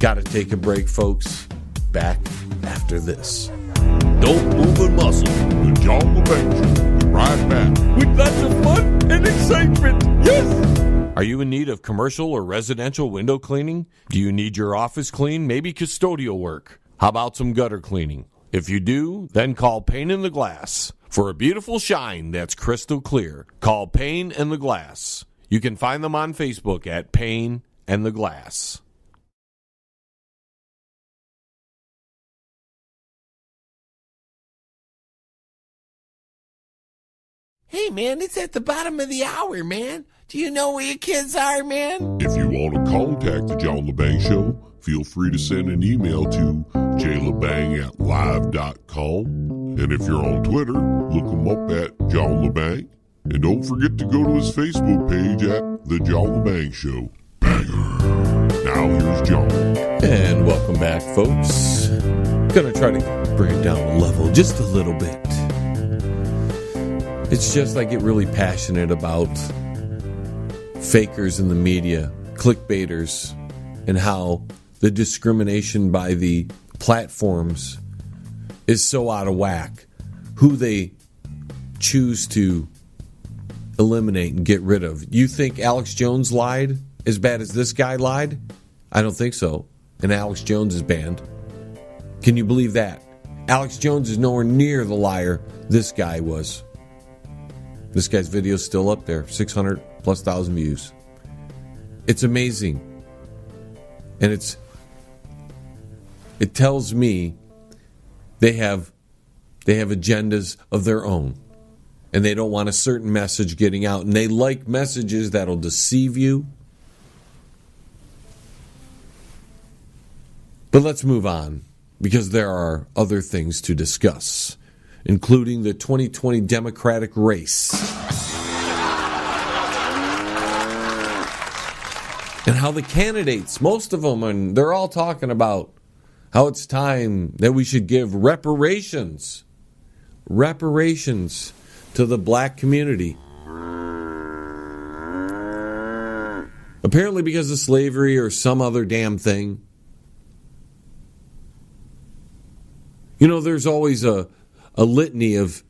Gotta take a break, folks. Back after this. Don't move a muscle. The John Lebang Show. Be right back. With lots of fun and excitement. Yes! Are you in need of commercial or residential window cleaning? Do you need your office cleaned? Maybe custodial work? How about some gutter cleaning? If you do, then call Pane in the Glass. For a beautiful shine that's crystal clear, call Pane and the Glass. You can find them on Facebook at Pane and the Glass. Hey, man, it's at the bottom of the hour, man. Do you know where your kids are, man? If you want to contact the John Lebang Show, feel free to send an email to jlebang@live.com. And if you're on Twitter, look him up at John Lebang. And don't forget to go to his Facebook page at The John Lebang Show. Banger. Now here's John. And welcome back, folks. Gonna try to bring it down a level just a little bit. It's just I get really passionate about fakers in the media, clickbaiters, and how the discrimination by the platforms is so out of whack. Who they choose to eliminate and get rid of. You think Alex Jones lied as bad as this guy lied? I don't think so. And Alex Jones is banned. Can you believe that? Alex Jones is nowhere near the liar this guy was. This guy's video is still up there, 600,000+ views. It's amazing. And it tells me they have agendas of their own. And they don't want a certain message getting out. And they like messages that'll deceive you. But let's move on, because there are other things to discuss, including the 2020 Democratic race. And how the candidates, most of them, and they're all talking about how it's time that we should give reparations to the black community. Apparently because of slavery or some other damn thing. You know, there's always a litany of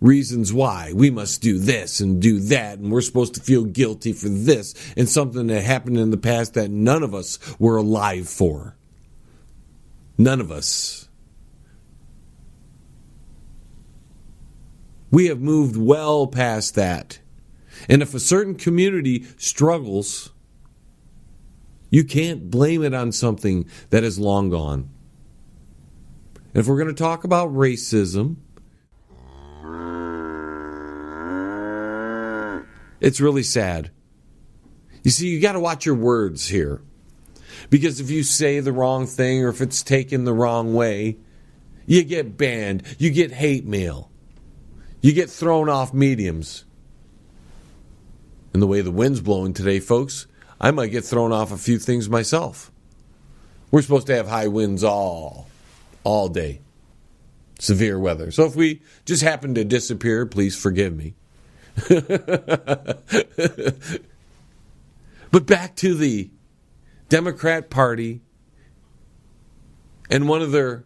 reasons why we must do this and do that, and we're supposed to feel guilty for this and something that happened in the past that none of us were alive for. None of us. We have moved well past that. And if a certain community struggles, you can't blame it on something that is long gone. And if we're going to talk about racism, it's really sad. You see, you got to watch your words here. Because if you say the wrong thing or if it's taken the wrong way, you get banned. You get hate mail. You get thrown off mediums. And the way the wind's blowing today, folks, I might get thrown off a few things myself. We're supposed to have high winds all day. Severe weather. So if we just happen to disappear, please forgive me. But back to the Democrat Party and one of their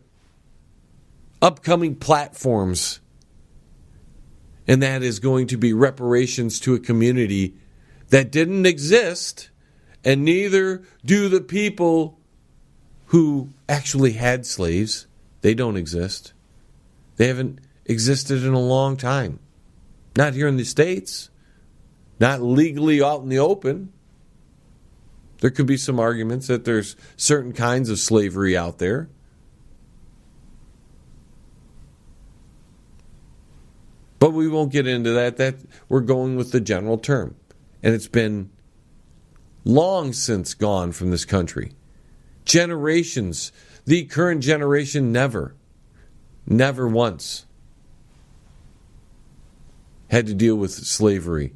upcoming platforms, and that is going to be reparations to a community that didn't exist, and neither do the people who actually had slaves. They don't exist. They haven't existed in a long time. Not here in the States. Not legally out in the open. There could be some arguments that there's certain kinds of slavery out there. But we won't get into that. That we're going with the general term. And it's been long since gone from this country. Generations. The current generation never once had to deal with slavery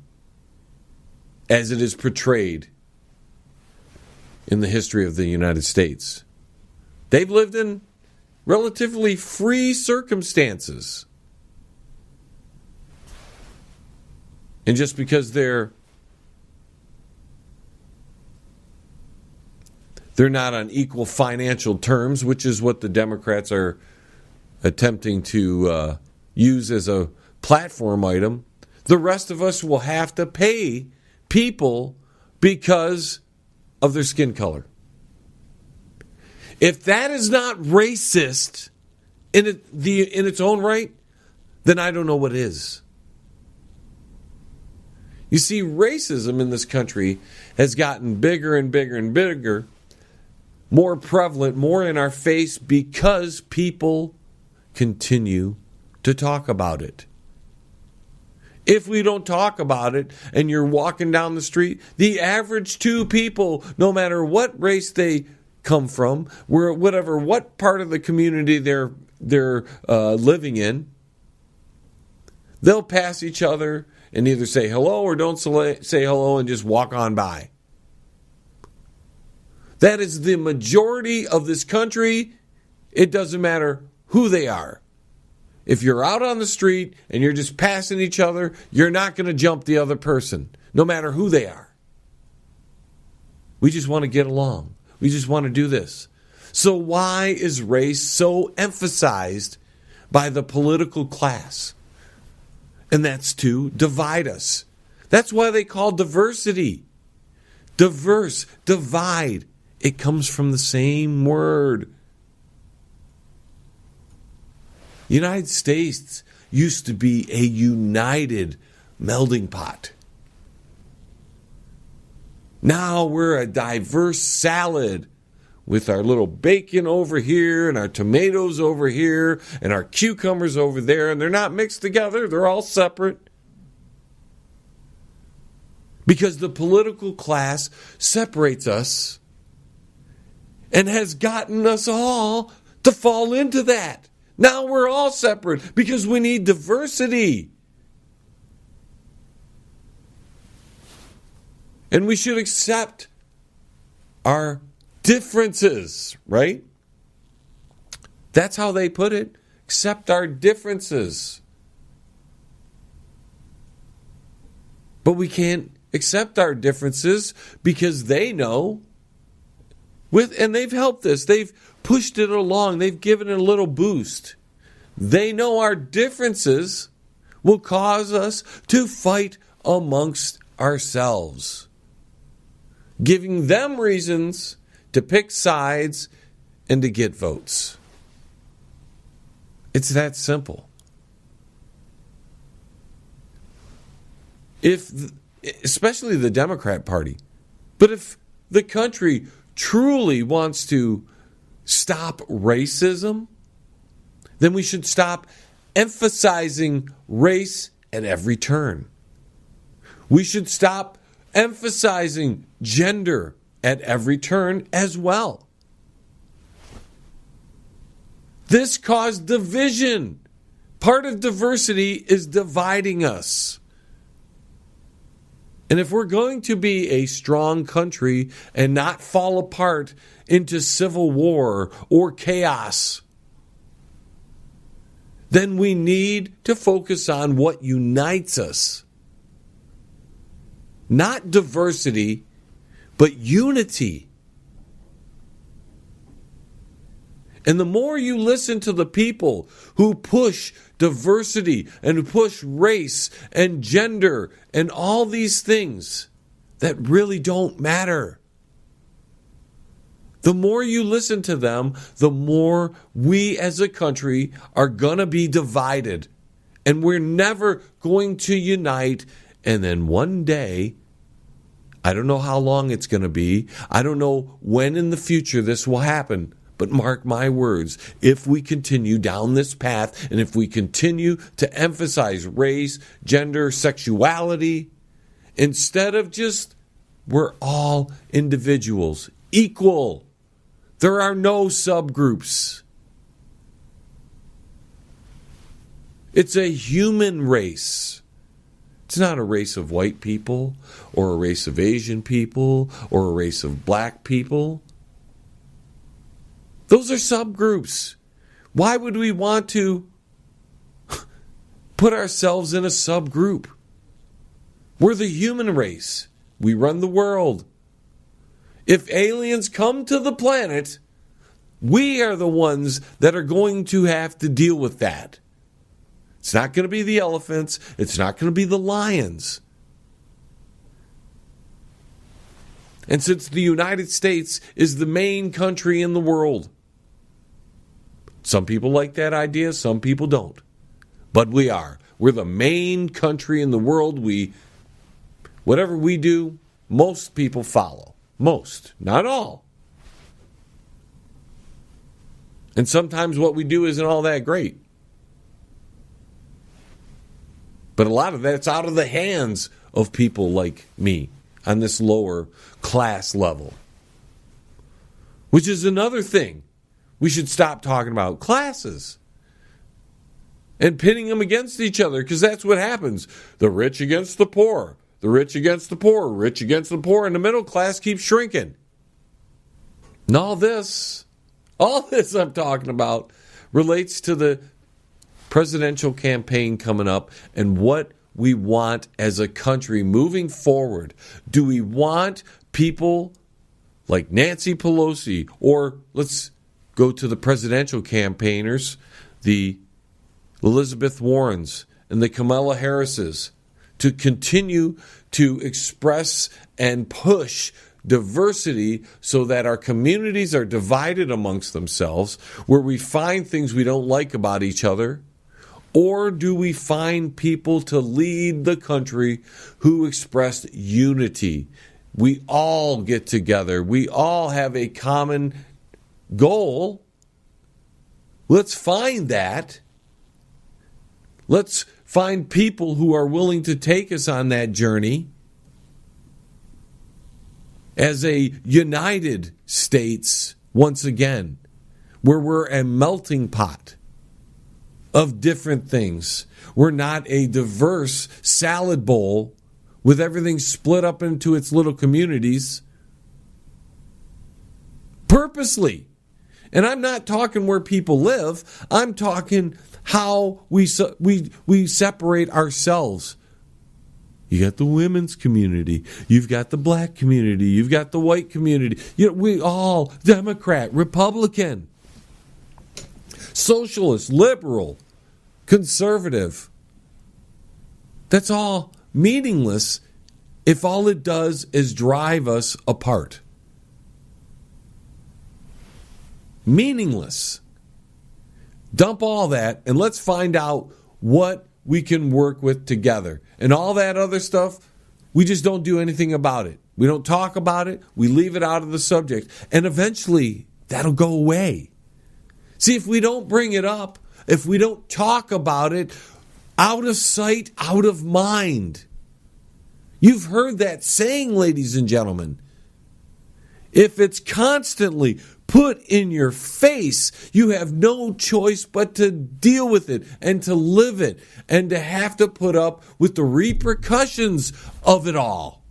as it is portrayed in the history of the United States. They've lived in relatively free circumstances. And just because their They're not on equal financial terms, which is what the Democrats are attempting to use as a platform item. The rest of us will have to pay people because of their skin color. If that is not racist in its own right, then I don't know what is. You see, racism in this country has gotten bigger and bigger and bigger, more prevalent, more in our face, because people continue to talk about it. If we don't talk about it and you're walking down the street, the average two people, no matter what race they come from, what part of the community they're living in, they'll pass each other and either say hello or don't say hello and just walk on by. That is the majority of this country. It doesn't matter who they are. If you're out on the street and you're just passing each other, you're not going to jump the other person, no matter who they are. We just want to get along. We just want to do this. So why is race so emphasized by the political class? And that's to divide us. That's why they call diversity. Diverse, divide. It comes from the same word. The United States used to be a united melding pot. Now we're a diverse salad with our little bacon over here and our tomatoes over here and our cucumbers over there, and they're not mixed together. They're all separate. Because the political class separates us and has gotten us all to fall into that. Now we're all separate because we need diversity. And we should accept our differences, right? That's how they put it. Accept our differences. But we can't accept our differences because they know, and they've helped us. They've pushed it along. They've given it a little boost. They know our differences will cause us to fight amongst ourselves, giving them reasons to pick sides and to get votes. It's that simple. Especially the Democrat Party, but if the country truly wants to stop racism, then we should stop emphasizing race at every turn. We should stop emphasizing gender at every turn as well. This caused division. Part of diversity is dividing us. And if we're going to be a strong country and not fall apart into civil war or chaos, then we need to focus on what unites us. Not diversity, but unity. And the more you listen to the people who push diversity and who push race and gender and all these things that really don't matter, the more you listen to them, the more we as a country are going to be divided. And we're never going to unite. And then one day, I don't know how long it's going to be. I don't know when in the future this will happen. But mark my words, if we continue down this path and if we continue to emphasize race, gender, sexuality, instead of just we're all individuals, equal. There are no subgroups. It's a human race. It's not a race of white people or a race of Asian people or a race of black people. Those are subgroups. Why would we want to put ourselves in a subgroup? We're the human race. We run the world. If aliens come to the planet, we are the ones that are going to have to deal with that. It's not going to be the elephants. It's not going to be the lions. And since the United States is the main country in the world, some people like that idea, some people don't. But we are. We're the main country in the world. Whatever we do, most people follow. Most, not all. And sometimes what we do isn't all that great. But a lot of that's out of the hands of people like me on this lower class level. Which is another thing. We should stop talking about classes and pitting them against each other, because that's what happens. The rich against the poor. The rich against the poor. Rich against the poor. And the middle class keeps shrinking. And all this I'm talking about relates to the presidential campaign coming up and what we want as a country moving forward. Do we want people like Nancy Pelosi, or let's go to the presidential campaigners, the Elizabeth Warrens and the Kamala Harrises, to continue to express and push diversity so that our communities are divided amongst themselves, where we find things we don't like about each other? Or do we find people to lead the country who express unity? We all get together. We all have a common goal. Let's find that. Let's find people who are willing to take us on that journey as a United States once again, where we're a melting pot of different things. We're not a diverse salad bowl with everything split up into its little communities purposely. And I'm not talking where people live. I'm talking how we separate ourselves. You got the women's community. You've got the black community. You've got the white community. We all, Democrat, Republican, socialist, liberal, conservative. That's all meaningless if all it does is drive us apart. Meaningless. Dump all that and let's find out what we can work with together. And all that other stuff, we just don't do anything about it. We don't talk about it. We leave it out of the subject. And eventually, that'll go away. See, if we don't bring it up, if we don't talk about it, out of sight, out of mind. You've heard that saying, ladies and gentlemen. If it's constantly put in your face, you have no choice but to deal with it and to live it and to have to put up with the repercussions of it all.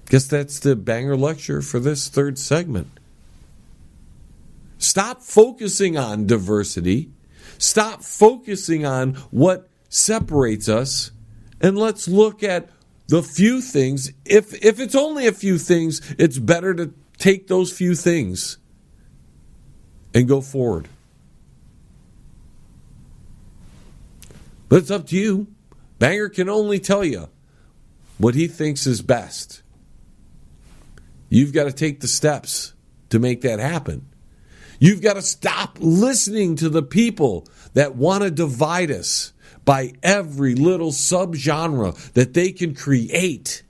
Guess that's the banger lecture for this third segment. Stop focusing on diversity. Stop focusing on what separates us. And let's look at the few things. If it's only a few things, it's better to take those few things and go forward. But it's up to you. Banger can only tell you what he thinks is best. You've got to take the steps to make that happen. You've got to stop listening to the people that want to divide us by every little subgenre that they can create.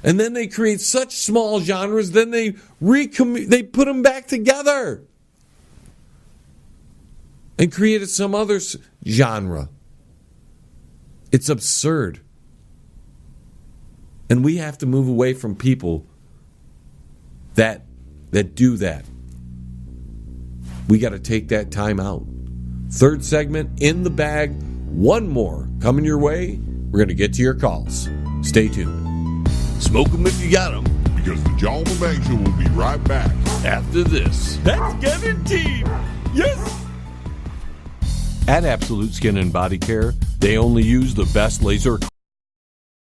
And then they create such small genres, then they put them back together and created some other genre. It's absurd. And we have to move away from people that do that. We got to take that time out. Third segment in the bag. One more coming your way. We're going to get to your calls. Stay tuned. Smoke them if you got them. Because the John Lebang Show will be right back after this. That's guaranteed. Yes. At Absolute Skin and Body Care, They only use the best laser